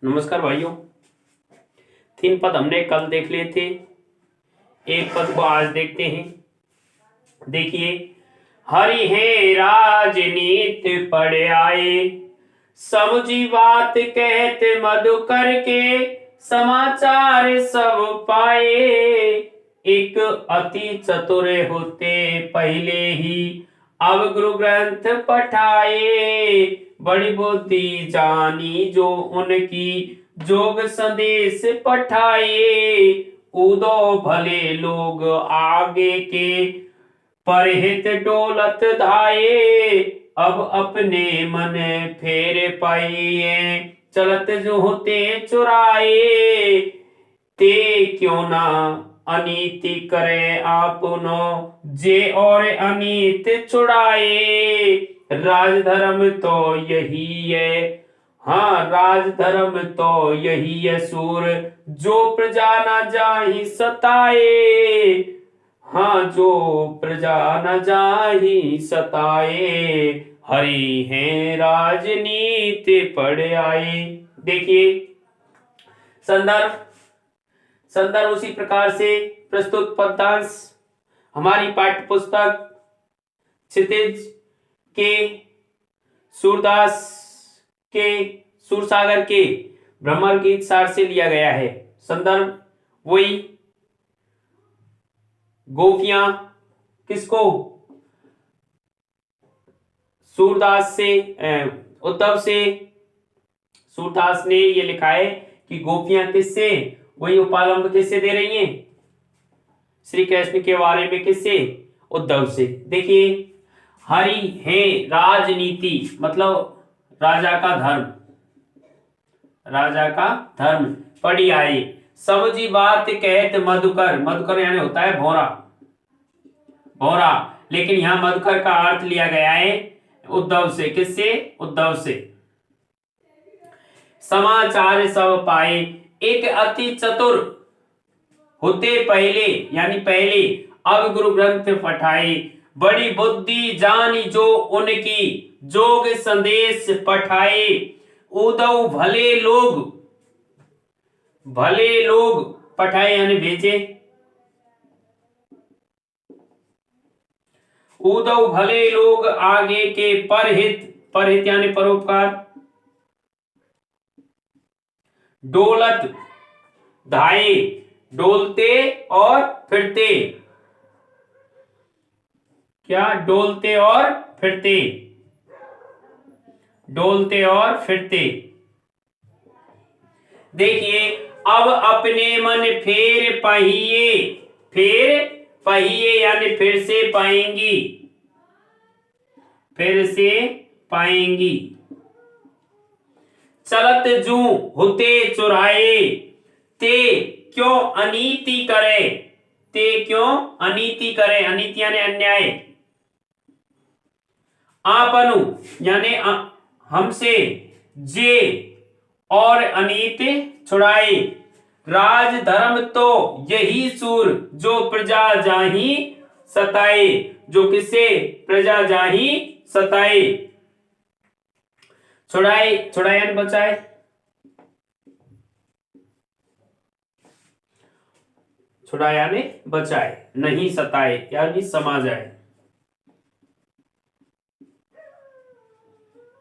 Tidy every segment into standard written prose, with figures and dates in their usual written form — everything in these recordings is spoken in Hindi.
नमस्कार भाइयों। 3 पद हमने कल देख लिए थे, एक पद को आज देखते हैं। देखिए, हरि है राजनीत पढ़ आए, समझी बात कहते मधुकर के, समाचार सब पाए। एक अति चतुर होते पहले ही, अब गुरु ग्रंथ पठाए। बड़ी बुद्धि जानी जो उनकी, जोग संदेश पठाए। उदो भले लोग आगे के, परहित डोलत धाये। अब अपने मन फेर पाइए, चलत जो होते चुराए। ते क्यों ना अनीति करे आपनो, जे और अनीत छुड़ाए। राजधर्म तो यही है, हाँ राजधर्म तो यही है सूर, जो प्रजा न जाहि सताए। हाँ जो प्रजा न जाहि सताए, हरि है राजनीति पढ़ आए। देखिए, संदर्भ उसी प्रकार से प्रस्तुत पद्यांश हमारी पाठ्य पुस्तक क्षितिज के सूरदास के सूरसागर के भ्रमर गीत सार से लिया गया है। संदर्भ वही, गोपियां किसको, सूरदास से, उद्धव से सूरदास ने ये लिखा है कि गोपियां किससे, वही उपालंब किससे दे रही हैं, श्री कृष्ण के बारे में किससे, उद्धव से। देखिए, हरि है राजनीति मतलब राजा का धर्म पढ़ी आए। समझी बात कहत मधुकर यानी होता है भौरा, लेकिन यहां मधुकर का अर्थ लिया गया है उद्धव से। किससे, उद्धव से। समाचार सब पाए, एक अति चतुर होते पहले यानी पहले, अब गुरु ग्रंथ पठाए। बड़ी बुद्धि जानी जो उनकी, जोग संदेश पठाए। उदौ भले लोग पठाए यानी भेजे। उदौ भले लोग आगे के, परहित यानी परोपकार। डोलत धाये, डोलते और फिरते। क्या, डोलते और फिरते। देखिए, अब अपने मन फेर पहिए यानी फिर से पाएंगी। चलत जू होते चुराए, ते क्यों अनीति करे, अनीति यानी अन्याय। आपनु यानी हमसे, जे और अनीति छुड़ाए। राजधर्म तो यही सूर, जो प्रजा जाहि सताए। जो किसे, प्रजा जाहि सताए। छुड़ाए यानी बचाए। छुड़ाए यानी बचाए, नहीं सताए यानी समा जाए।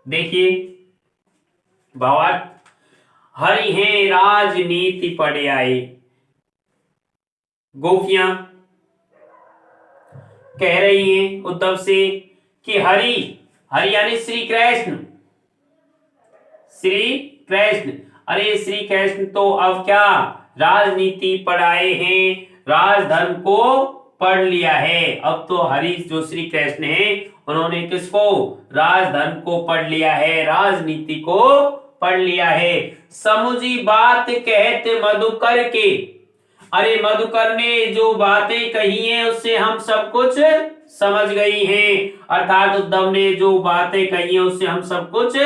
देखिए, भावार्थ, हरि है राजनीति पढ़ आए। गोपियां कह रही हैं उद्धव से कि हरि यानी श्री कृष्ण। अरे श्री कृष्ण तो अब क्या, राजनीति पढ़ाए हैं, राजधर्म को पढ़ लिया है। अब तो हरि जो श्री कृष्ण है, उन्होंने किसको, राजधर्म को पढ़ लिया है, राजनीति को पढ़ लिया है। समझी बात कहते मधुकर के, अरे मधुकर ने जो बातें कही हैं उससे हम सब कुछ समझ गई हैं। अर्थात उद्धव ने जो बातें कही हैं उससे हम सब कुछ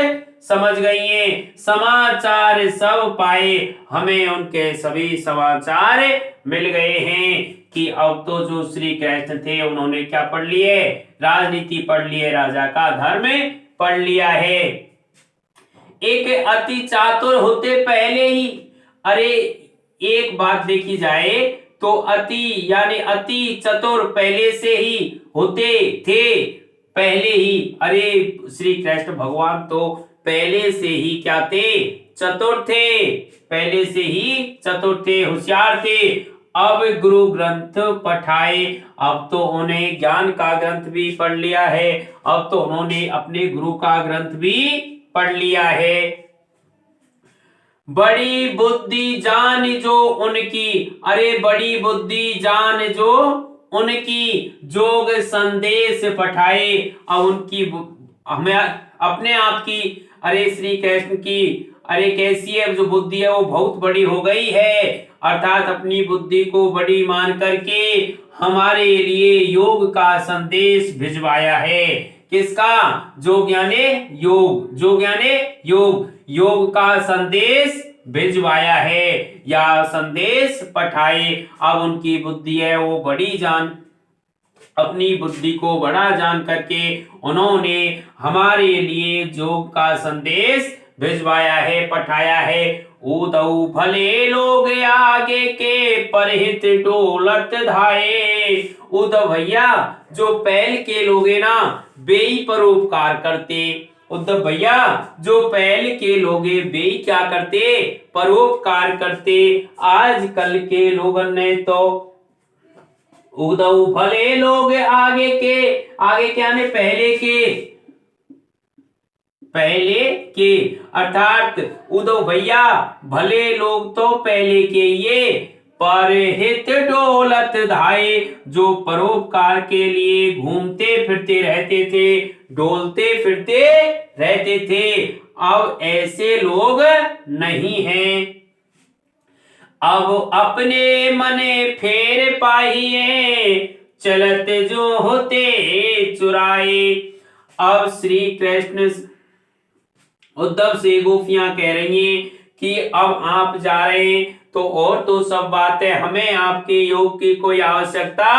समझ गई हैं। समाचार सब पाए, हमें उनके सभी समाचार मिल गए हैं कि अब तो जो श्री कृष्ण थे उन्होंने क्या पढ़ लिए, राजनीति पढ़ लिए, राजा का धर्म पढ़ लिया है। एक अति चातुर होते पहले ही। अरे एक बात देखी जाए तो अति यानी अति चतुर पहले से ही होते थे, पहले ही। अरे श्री कृष्ण भगवान तो पहले से ही क्या थे? चतुर थे, पहले से ही चतुर थे, होशियार थे। अब गुरु ग्रंथ पठाए, अब तो उन्हें ज्ञान का ग्रंथ भी पढ़ लिया है, अब तो उन्होंने अपने गुरु का ग्रंथ भी पढ़ लिया है। बड़ी बुद्धि जान जो उनकी, अरे बड़ी बुद्धि जान जो उनकी, जोग संदेश पठाए। अब उनकी हमें अपने आप की, अरे श्री कृष्ण की अरे कैसी है जो बुद्धि है वो बहुत बड़ी हो गई है, अर्थात अपनी बुद्धि को बड़ी मान करके हमारे लिए योग का संदेश भिजवाया है। किसका? जो ज्ञाने योग, जो ज्ञाने योग, योग का संदेश भिजवाया है या संदेश पठाए। अब उनकी बुद्धि है वो बड़ी जान, अपनी बुद्धि को बड़ा जान करके उन्होंने हमारे लिए योग का संदेश भिजवाया है, पठाया है। उदऊ भले लोग आगे के परहित डोलत धाये। उद्धव भैया जो पहल के लोग है ना बेई परोपकार करते। उद्धव भैया जो पहल के लोग वे क्या करते? परोपकार करते। आजकल के लोगों ने तो उदऊ भले लोग आगे के, आगे क्या ने? पहले के, पहले के, अर्थात उद्धव भैया भले लोग तो पहले के, ये परहित डोलत धाये, जो परोपकार के लिए घूमते फिरते रहते थे, डोलते फिरते रहते थे। अब ऐसे लोग नहीं हैं। अब अपने मने फेर पाइए, चलत जो होते चुराए। अब श्री कृष्ण उद्धव से गोपियां कह रही हैं कि अब आप जा रहे हैं तो और तो सब बात है, हमें आपके योग की कोई आवश्यकता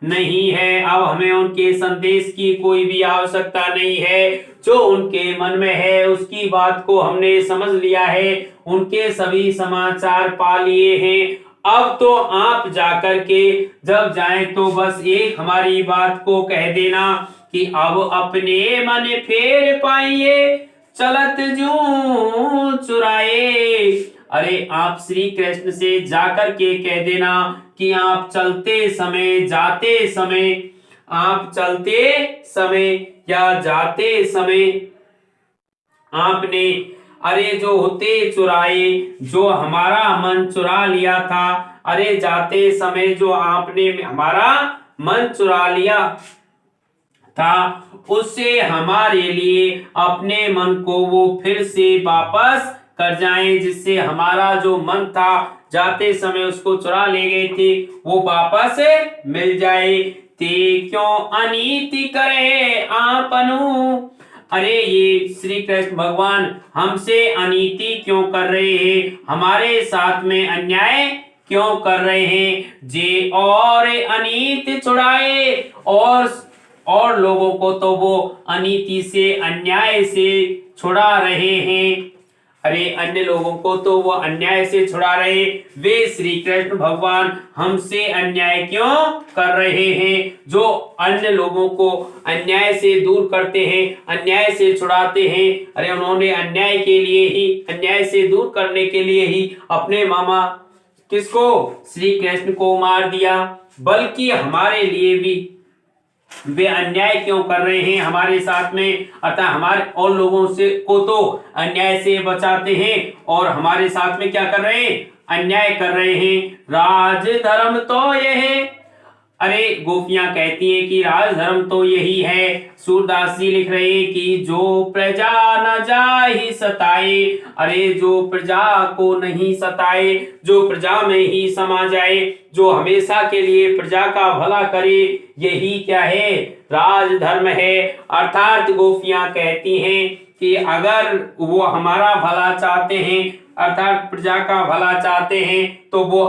नहीं है, अब हमें उनके संदेश की कोई भी आवश्यकता नहीं है। जो उनके मन में है उसकी बात को हमने समझ लिया है, उनके सभी समाचार पा लिए हैं। अब तो आप जाकर के जब जाएं तो बस एक हमारी बात को कह देना कि अब अपने मन फेर पाइए, चलत जू चुराए। अरे आप श्री कृष्ण से जाकर के कह देना कि आप चलते समय, जाते समय, आप चलते समय या जाते समय आपने अरे जो होते चुराए, जो हमारा मन चुरा लिया था, अरे जाते समय जो आपने हमारा मन चुरा लिया था, उससे हमारे लिए अपने मन को वो फिर से वापस कर जाएं, जिससे हमारा जो मन था जाते समय उसको चुरा ले गए थे वो वापस मिल जाए। ते क्यों अनीति करे आपनु, अरे ये श्री कृष्ण भगवान हमसे अनीति क्यों कर रहे हैं, हमारे साथ में अन्याय क्यों कर रहे हैं। जे और अनीति छुड़ाए, और लोगों को तो वो अनीति से, अन्याय से छुड़ा रहे हैं। अरे अन्य लोगों को तो वो अन्याय से छुड़ा रहे, वे श्री कृष्ण भगवान हमसे अन्याय क्यों कर रहे हैं? जो अन्य लोगों को अन्याय से दूर करते हैं, अन्याय से छुड़ाते हैं, अरे उन्होंने अन्याय के लिए ही, अन्याय से दूर करने के लिए ही अपने मामा किसको? श्री कृष्ण को मार दिया। बल्कि हमारे लिए भी वे अन्याय क्यों कर रहे हैं हमारे साथ में, अतः हमारे और लोगों से को तो अन्याय से बचाते हैं और हमारे साथ में क्या कर रहे हैं? अन्याय कर रहे हैं। राज धर्म तो यह है, अरे गोपियां कहती हैं कि राज धर्म तो यही है। सूरदास जी लिख रहे हैं कि जो प्रजा न जाहि सताए, अरे जो प्रजा को नहीं सताए, जो प्रजा में ही समा जाए, जो हमेशा के लिए प्रजा का भला करे, यही क्या है? राज धर्म है। अर्थात गोपियां कहती हैं कि अगर वो हमारा भला चाहते हैं, अर्थात प्रजा का भला चाहते हैं, तो वो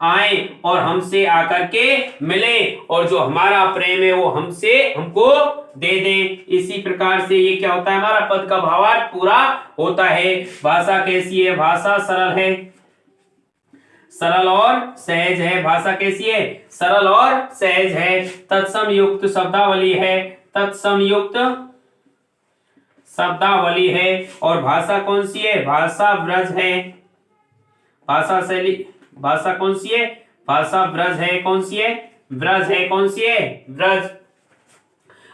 आए और हमसे आकर के मिले और जो हमारा प्रेम है वो हमसे हमको दे दें। इसी प्रकार से ये क्या होता है, हमारा पद का भावार्थ पूरा होता है। भाषा कैसी है, भाषा सरल है, सरल और सहज है। भाषा कैसी है, सरल और सहज है। तत्सम युक्त शब्दावली है, तत्सम युक्त शब्दावली है। और भाषा कौन सी है, भाषा ब्रज है। भाषा शैली, भाषा कौन सी है, भाषा ब्रज है। कौन सी है, ब्रज है। कौन सी है, ब्रज।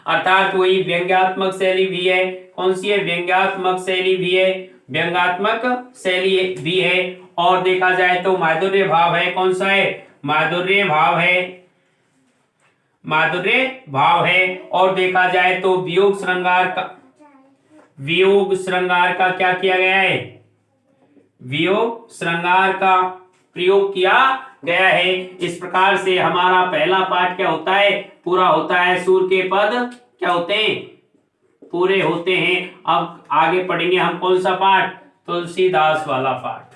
अर्थात वही व्यंग्यात्मक शैली भी है। कौन सी है, व्यंग्यात्मक शैली भी है, व्यंग्यात्मक शैली भी है। और देखा जाए तो माधुर्य भाव है। कौन सा है, माधुर्य भाव है, माधुर्य भाव है। और देखा जाए तो वियोग श्रृंगार का, वियोग श्रृंगार का क्या किया गया है, वियोग श्रृंगार का प्रयोग किया गया है। इस प्रकार से हमारा पहला पाठ क्या होता है, पूरा होता है। सूर के पद क्या होते हैं, पूरे होते हैं। अब आगे पढ़ेंगे हम कौन सा पाठ, तुलसीदास वाला पाठ।